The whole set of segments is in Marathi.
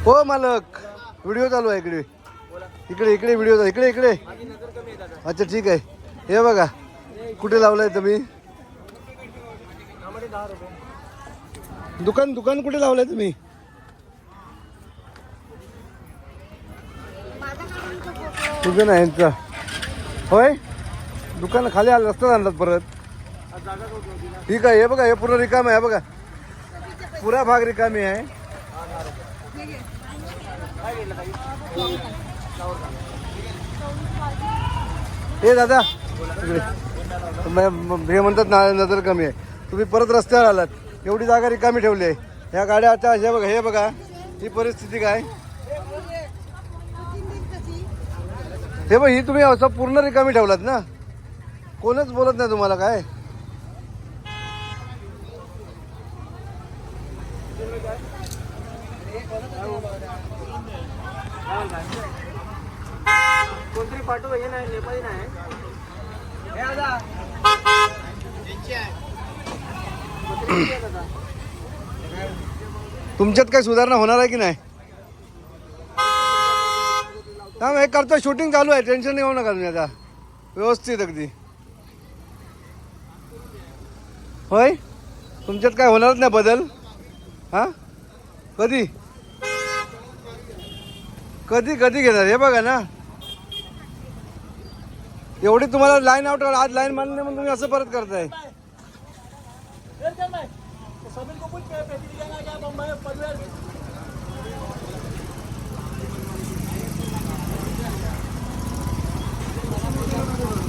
हो मालक, व्हिडिओ चालू आहे इकडे. इकडे इकडे व्हिडिओ, इकडे इकडे. अच्छा ठीक आहे. हे बघा कुठे लावलाय तुम्ही दुकान? दुकान कुठे लावलंय तुम्ही? तुझं नाही यांचं होय. दुकान खाली आलं, रस्त्यात आणलात परत. ठीक आहे. हे बघा हे पूर्ण रिकाम आहे. बघा पुरा भाग रिकामी आहे. हे दादा इकडे. हे म्हणतात ना नजर कमी आहे. तुम्ही परत रस्त्यावर आलात. एवढी जागा रिकामी ठेवली आहे. ह्या गाड्या आता हे बघा, हे बघा ही परिस्थिती काय. हे बघ, ही तुम्ही असं पूर्ण रिकामी ठेवलात ना. कोणच बोलत नाही तुम्हाला काय. कोणतरी पाठव. हे नाही नेपाळी नाही. तुमच्यात काही सुधारणा होणार आहे की नाही? हा हे करतो, शूटिंग चालू आहे. टेन्शन नाही होऊ नका तुम्ही. आता व्यवस्थित अगदी. होय तुमच्यात काय होणारच नाही बदल. हा कधी कधी कधी घेणार हे बघा ना. एवढी तुम्हाला लाईन आउट, आज लाईन मानली म्हणून तुम्ही असं परत करताय.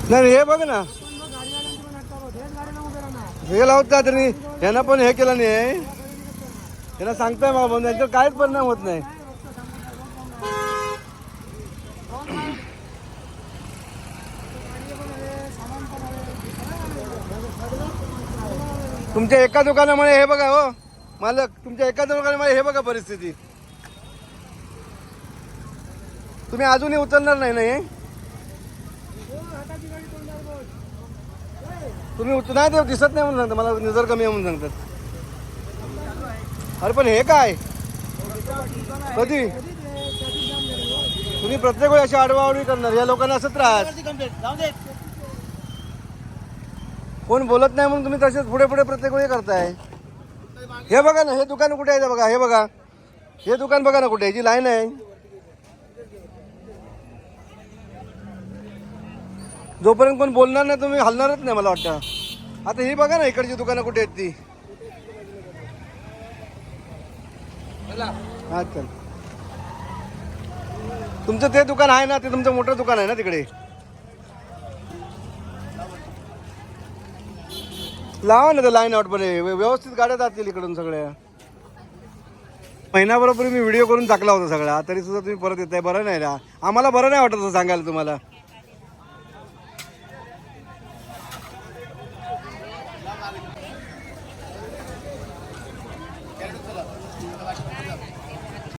नाही हे बघ ना, हे लावत का तरी. यांना पण हे केलं नाही. त्यांना सांगताय बाबा, त्यांच्यावर काहीच परिणाम होत नाही. तुमच्या एका दुकानामुळे हे बघा हो मालक, तुमच्या एका दुकानामुळे हे बघा परिस्थिती. तुम्ही अजूनही उचलणार नाही ना हे. तुम्ही नाही, ते दिसत नाही म्हणून सांगता. मला नजर कमी आहे म्हणून सांगतात. अरे पण हे काय कधी तुम्ही प्रत्येक वेळी अशी आडवाओडी करणार. या लोकांना असं त्रास. कोण बोलत नाही म्हणून तुम्ही तसेच पुढे पुढे प्रत्येक वेळी करताय. हे बघा ना, हे दुकान कुठे आहे बघा. हे बघा हे दुकान बघा ना कुठे आहे. जी लाईन आहे, जोपर्यंत कोण बोलणार नाही तुम्ही हलणारच नाही मला वाटतं. आता ही बघा ना इकडची दुकानं कुठे आहेत ती. हा चल, तुमचं ते दुकान आहे ना, ते तुमचं मोठं दुकान आहे ना तिकडे. लावा ना ते लाईन आउट मध्ये. व्यवस्थित गाड्या जातील इकडून सगळ्या. महिनाभरापूर्वी मी व्हिडिओ करून टाकला होता सगळा, तरी सुद्धा तुम्ही परत येताय. बरं नाही ना आम्हाला, बरं नाही वाटत सांगायला तुम्हाला.